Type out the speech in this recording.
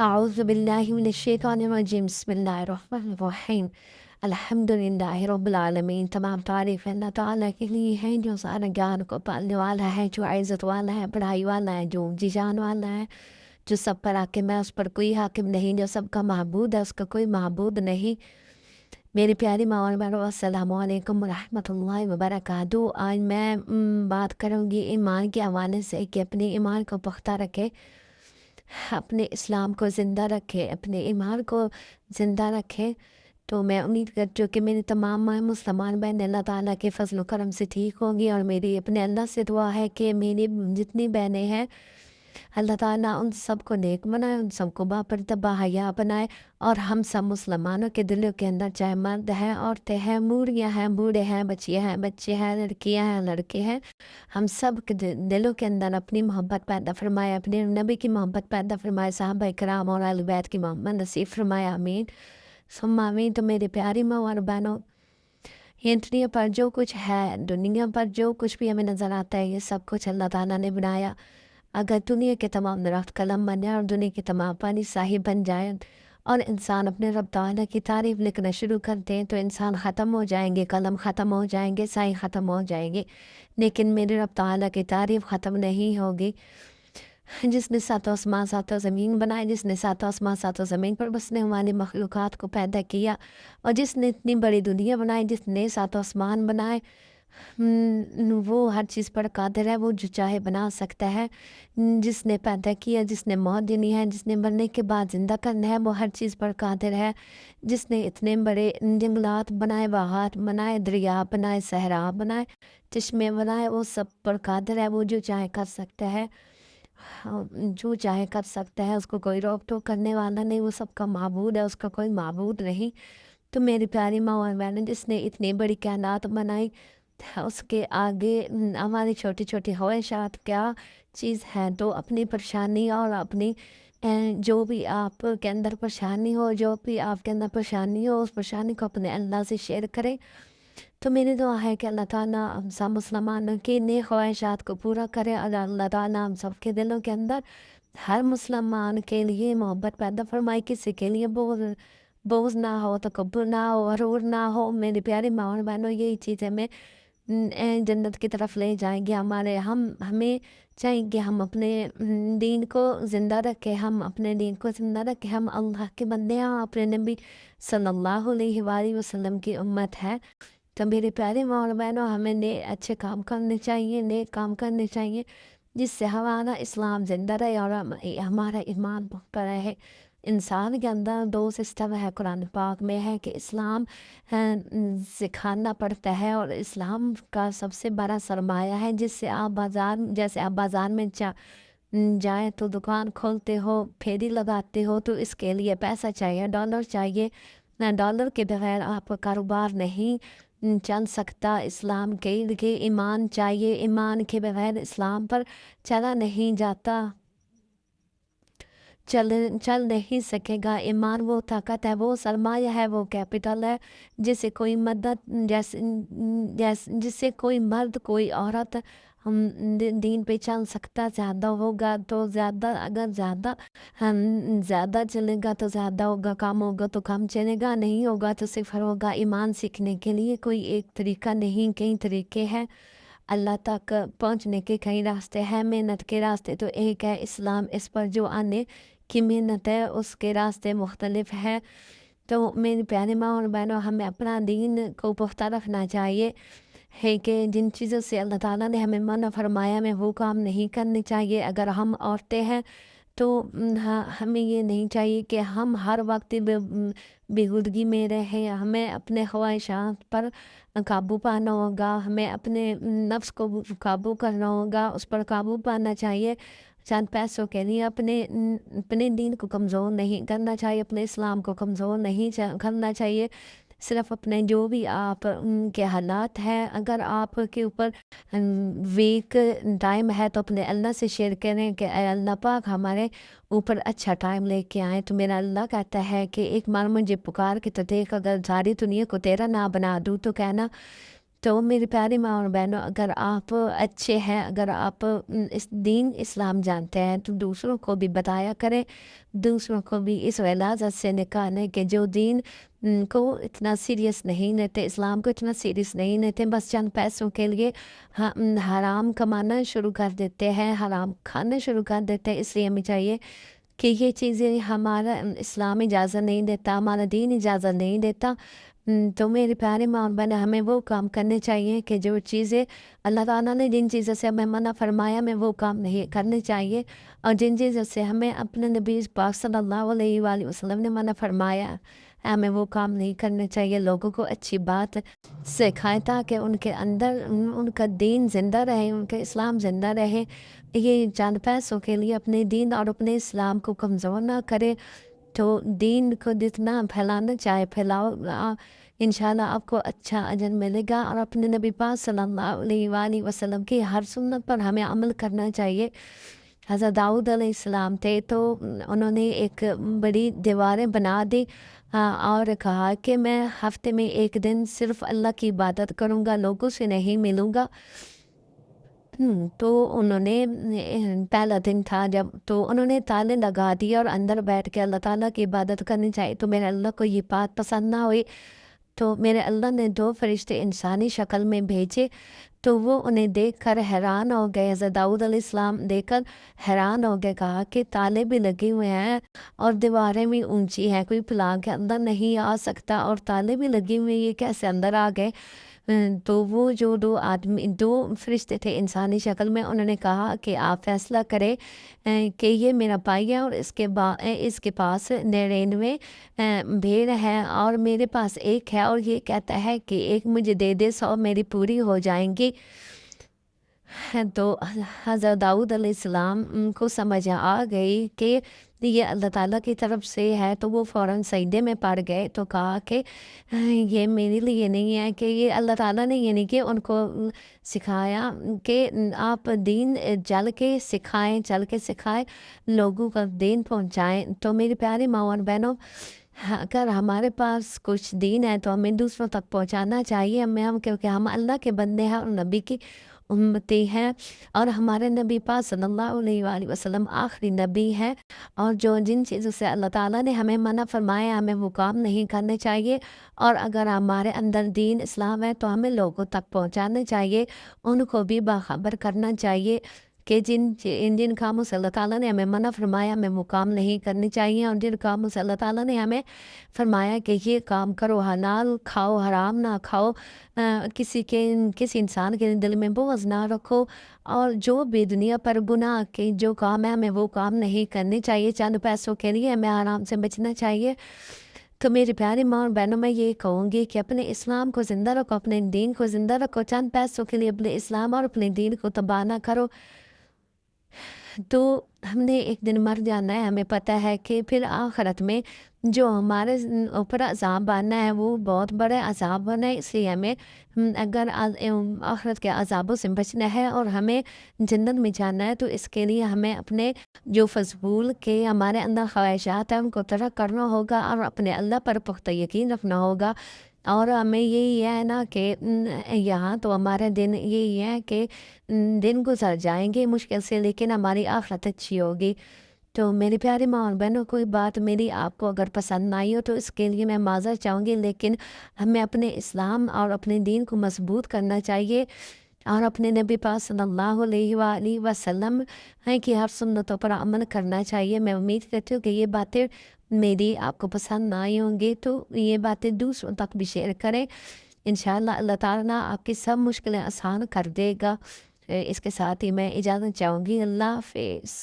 أعوذ بالله من الشیطان الرجیم بسم اللہ الرحمن الرحیم الحمد للہ رب العالمین۔ تمام تعریف اللہ تعالیٰ کے لیے ہے جو سارا گیان کو پالنے والا ہے، جو عزت والا ہے، بڑائی والا ہے، جو جی جان والا ہے، جو سب پر حاکم ہے، اس پر کوئی حاکم نہیں، جو سب کا معبود ہے، اس کا کوئی معبود نہیں۔ میری پیاری ماں اور بہنوں، السلام علیکم ورحمۃ اللہ وبرکاتہ۔ آج میں بات کروں گی ایمان کے حوالے سے کہ اپنے ایمان کو پختہ رکھے، اپنے اسلام کو زندہ رکھے، اپنے ایمان کو زندہ رکھے۔ تو میں امید کرتی ہوں کہ میری تمام مسلمان بہن اللہ تعالیٰ کے فضل و کرم سے ٹھیک ہوں گی، اور میری اپنے اللہ سے دعا ہے کہ میری جتنی بہنیں ہیں اللہ تعالیٰ ان سب کو نیک بنائے، ان سب کو باپردہ باحیا بنائے، اور ہم سب مسلمانوں کے دلوں کے اندر چاہے مرد ہیں، عورتیں ہیں، موریاں ہیں، بوڑھے ہیں، بچیاں ہیں، بچے ہیں، لڑکیاں ہیں، لڑکے ہیں، ہم سب کے دلوں کے اندر اپنی محبت پیدا فرمائے، اپنے نبی کی محبت پیدا فرمائے، صحابہ کرام اور اہل بیت کی محبت نصیب فرمائے، آمین ثم آمین۔ تو میری پیاری ماں اور بہنوں، یہ دنیا پر جو کچھ ہے، دنیا پر جو کچھ بھی ہمیں نظر آتا ہے، یہ سب کچھ اللہ تعالیٰ نے بنایا۔ اگر دنیا کے تمام درخت قلم بن جائیں اور دنیا کے تمام پانی صاحب بن جائیں اور انسان اپنے رب تعالیٰ کی تعریف لکھنا شروع کر دیں تو انسان ختم ہو جائیں گے، قلم ختم ہو جائیں گے، سائی ختم ہو جائیں گے، لیکن میرے رب تعالیٰ کی تعریف ختم نہیں ہوگی۔ جس نے سات آسمان سات زمین بنائے، جس نے سات آسمان سات زمین پر بسنے والی مخلوقات کو پیدا کیا، اور جس نے اتنی بڑی دنیا بنائی، جس نے سات آسمان بنائے، وہ ہر چیز پر قادر ہے، وہ جو چاہے بنا سکتا ہے۔ جس نے پیدا کیا، جس نے موت دینی ہے، جس نے مرنے کے بعد زندہ کرنا ہے، وہ ہر چیز پر قادر ہے۔ جس نے اتنے بڑے جنگلات بنائے، باغات بنائے، دریا بنائے، صحرا بنائے، چشمے بنائے، وہ سب پر قادر ہے، وہ جو چاہے کر سکتا ہے، جو چاہے کر سکتا ہے، اس کو کوئی روک ٹوک کرنے والا نہیں، وہ سب کا معبود ہے، اس کا کوئی معبود نہیں۔ تو میری پیاری ماں اور بہنیں، جس نے اتنی بڑی کائنات بنائی، اس کے آگے ہماری چھوٹی چھوٹی خواہشات کیا چیز ہے؟ تو اپنی پریشانی اور اپنی جو بھی آپ کے اندر پریشانی ہو، جو بھی آپ کے اندر پریشانی ہو، اس پریشانی کو اپنے اللہ سے شیئر کریں۔ تو میری دعا ہے کہ اللہ تعالیٰ ہم سب مسلمانوں کی نیک خواہشات کو پورا کرے، اور اللہ تعالیٰ ہم سب کے دلوں کے اندر ہر مسلمان کے لیے محبت پیدا فرمائے، کسی کے لیے بغض نہ ہو، تکبر نہ ہو، غرور نہ ہو۔ میری پیاری ماں اور بہنوں، یہی چیزیں ہمیں جنت کی طرف لے جائیں گے۔ ہمیں چاہیے کہ ہم اپنے دین کو زندہ رکھیں، ہم اپنے دین کو زندہ رکھیں، ہم اللہ کے بندے ہیں، اپنے نبی صلی اللہ علیہ وآلہ وسلم کی امت ہے۔ تو میرے پیارے ماں اور بہنوں، ہمیں اچھے کام کرنے چاہیے، نیک کام کرنے چاہیے، جس سے ہمارا اسلام زندہ رہے اور ہمارا ایمان پختہ رہے۔ انسان کے اندر دو سسٹم ہے، قرآن پاک میں ہے کہ اسلام سکھانا پڑتا ہے، اور اسلام کا سب سے بڑا سرمایہ ہے، جس سے جیسے آپ بازار میں جائیں تو دکان کھولتے ہو، پھیری لگاتے ہو، تو اس کے لیے پیسہ چاہیے، ڈالر چاہیے، ڈالر کے بغیر آپ کا کاروبار نہیں چل سکتا۔ اسلام کے لیے ایمان چاہیے، ایمان کے بغیر اسلام پر چلا نہیں جاتا، چل نہیں سکے گا۔ ایمان وہ طاقت ہے، وہ سرمایہ ہے، وہ کیپٹل ہے، جسے کوئی جس سے کوئی مرد، کوئی عورت دین پہ چل سکتا۔ زیادہ ہوگا تو زیادہ، اگر زیادہ چلے گا تو زیادہ ہوگا، کم ہوگا تو کم چلے گا، نہیں ہوگا تو صفر ہوگا۔ ایمان سیکھنے کے لیے کوئی ایک طریقہ نہیں، کئی طریقے ہیں۔ اللہ تک پہنچنے کے کئی راستے ہیں، محنت کے راستے تو ایک ہے اسلام، اس پر جو آنے کی محنت ہے اس کے راستے مختلف ہیں۔ تو میری پیارے ماں اور بہنوں، ہمیں اپنا دین کو پختہ رکھنا چاہیے، ہے کہ جن چیزوں سے اللہ تعالیٰ نے ہمیں منع فرمایا، ہمیں وہ کام نہیں کرنے چاہیے۔ اگر ہم عورتیں ہیں تو ہمیں یہ نہیں چاہیے کہ ہم ہر وقت بےہودگی میں رہیں، ہمیں اپنے خواہشات پر قابو پانا ہوگا، ہمیں اپنے نفس کو قابو کرنا ہوگا، اس پر قابو پانا چاہیے۔ چند پیسوں کے لیے اپنے دین کو کمزور نہیں کرنا چاہیے، اپنے اسلام کو کمزور نہیں کرنا چاہیے۔ صرف اپنے جو بھی آپ کے حالات ہیں، اگر آپ کے اوپر ویک ٹائم ہے تو اپنے اللہ سے شیئر کریں کہ اے اللہ پاک ہمارے اوپر اچھا ٹائم لے کے آئیں۔ تو میرا اللہ کہتا ہے کہ ایک بار مجھے پکار کے تو دیکھ، اگر ساری دنیا کو تیرا نہ بنا دوں تو کہنا۔ تو میری پیاری ماں اور بہنوں، اگر آپ اچھے ہیں، اگر آپ اس دین اسلام جانتے ہیں تو دوسروں کو بھی بتایا کریں، دوسروں کو بھی اس غلاظت سے نکالیں کہ جو دین کو اتنا سیریس نہیں لیتے، اسلام کو اتنا سیریس نہیں لیتے، بس چند پیسوں کے لیے حرام کمانا شروع کر دیتے ہیں، حرام کھانا شروع کر دیتے ہیں۔ اس لیے ہمیں چاہیے کہ یہ چیزیں ہمارا اسلام اجازت نہیں دیتا، ہمارا دین اجازت نہیں دیتا۔ تو میرے پیارے ماں اور بہن، ہمیں وہ کام کرنے چاہیے کہ جو چیزیں اللہ تعالیٰ نے جن چیزوں سے ہمیں منع فرمایا، ہمیں وہ کام نہیں کرنے چاہیے، اور جن چیزوں سے ہمیں اپنے نبی پاک صلی اللہ علیہ وآلہ وسلم نے منع فرمایا، ہمیں وہ کام نہیں کرنے چاہیے۔ لوگوں کو اچھی بات سکھائیں تاکہ ان کے اندر ان کا دین زندہ رہے، ان کا اسلام زندہ رہے۔ یہ چند پیسوں کے لیے اپنے دین اور اپنے اسلام کو کمزور نہ کرے۔ تو دین کو جتنا پھیلانا چاہے پھیلاؤ، انشاءاللہ آپ کو اچھا اجر ملے گا، اور اپنے نبی پاک صلی اللہ علیہ وآلہ وسلم کی ہر سنت پر ہمیں عمل کرنا چاہیے۔ حضرت داؤد علیہ السلام تھے تو انہوں نے ایک بڑی دیواریں بنا دی، اور کہا کہ میں ہفتے میں ایک دن صرف اللہ کی عبادت کروں گا، لوگوں سے نہیں ملوں گا۔ تو انہوں نے پہلا دن تھا جب، تو انہوں نے تالے لگا دیے اور اندر بیٹھ کے اللہ تعالیٰ کی عبادت کرنی چاہیے۔ تو میرے اللہ کو یہ بات پسند نہ ہوئی، تو میرے اللہ نے 2 فرشتے انسانی شکل میں بھیجے، تو وہ انہیں دیکھ کر حیران ہو گئے۔ حضرت داؤد علیہ السلام دیکھ کر حیران ہو گئے، کہا کہ تالے بھی لگے ہوئے ہیں اور دیواریں بھی اونچی ہیں، کوئی پلا کے اندر نہیں آ سکتا، اور تالے بھی لگے ہوئے، یہ کیسے اندر آ گئے؟ تو وہ جو 2 فرشتے تھے انسانی شکل میں، انہوں نے کہا کہ آپ فیصلہ کریں کہ یہ میرا بھائی ہے اور اس کے پاس 99 بھیڑ ہے، اور میرے پاس ایک ہے، اور یہ کہتا ہے کہ ایک مجھے دے دے، 100 میری پوری ہو جائیں گی۔ تو حضرت داؤد علیہ السلام کو سمجھ آ گئی کہ یہ اللہ تعالیٰ کی طرف سے ہے، تو وہ فوراً سجدے میں پڑ گئے، تو کہا کہ یہ میرے لیے نہیں ہے، کہ یہ اللہ تعالیٰ نے یعنی کہ ان کو سکھایا کہ آپ دین چل کے سکھائیں، لوگوں کا دین پہنچائیں۔ تو میری پیاری ماں اور بہنوں، اگر ہمارے پاس کچھ دین ہے تو ہمیں دوسروں تک پہنچانا چاہیے، کیونکہ ہم اللہ کے بندے ہیں اور نبی کی امتی ہیں، اور ہمارے نبی پاک صلی اللہ علیہ وآلہ وسلم آخری نبی ہے، اور جن چیزوں سے اللہ تعالیٰ نے ہمیں منع فرمایا ہمیں وہ کام نہیں کرنے چاہیے، اور اگر ہمارے اندر دین اسلام ہے تو ہمیں لوگوں تک پہنچانے چاہیے، ان کو بھی باخبر کرنا چاہیے کہ جن کاموں سے اللہ تعالیٰ نے ہمیں منع فرمایا ہمیں وہ کام نہیں کرنے چاہیے، اور جن کاموں سے اللہ تعالیٰ نے ہمیں فرمایا کہ یہ کام کرو، حلال کھاؤ، حرام نہ کھاؤ، کسی انسان کے دل میں بغض نہ رکھو، اور جو بھی دنیا پر گناہ کے جو کام ہے ہمیں وہ کام نہیں کرنے چاہیے، چند پیسوں کے لیے ہمیں آرام سے بچنا چاہیے۔ تو میری پیاری ماں اور بہنوں، میں یہ کہوں گی کہ اپنے اسلام کو زندہ رکھو، اپنے دین کو زندہ رکھو، چند پیسوں کے لیے اپنے اسلام اور اپنے دین کو تباہ نہ کرو۔ تو ہم نے ایک دن مر جانا ہے، ہمیں پتہ ہے کہ پھر آخرت میں جو ہمارے اوپر عذاب آنا ہے وہ بہت بڑے عذاب آنا ہے، اس لیے ہمیں اگر آخرت کے عذابوں سے بچنا ہے اور ہمیں جنت میں جانا ہے، تو اس کے لیے ہمیں اپنے جو فضول کے ہمارے اندر خواہشات ہیں ان کو ترک کرنا ہوگا، اور اپنے اللہ پر پختہ یقین رکھنا ہوگا، اور ہمیں یہی ہے نا کہ یہاں تو ہمارے دن یہی ہے کہ دن گزر جائیں گے مشکل سے، لیکن ہماری آخرت اچھی ہوگی۔ تو میری پیاری ماں اور بہنوں، کوئی بات میری آپ کو اگر پسند نہ آئی ہو تو اس کے لیے میں معذرت چاہوں گی، لیکن ہمیں اپنے اسلام اور اپنے دین کو مضبوط کرنا چاہیے، اور اپنے نبی پاک صلی اللہ علیہ وآلہ وسلم کی ہر سنتوں پر عمل کرنا چاہیے۔ میں امید کرتی ہوں کہ یہ باتیں میری آپ کو پسند نہ آئی ہوں گی، تو یہ باتیں دوسروں تک بھی شیئر کریں، انشاءاللہ اللہ تعالیٰ آپ کی سب مشکلیں آسان کر دے گا۔ اس کے ساتھ ہی میں اجازت چاہوں گی، اللہ حافظ۔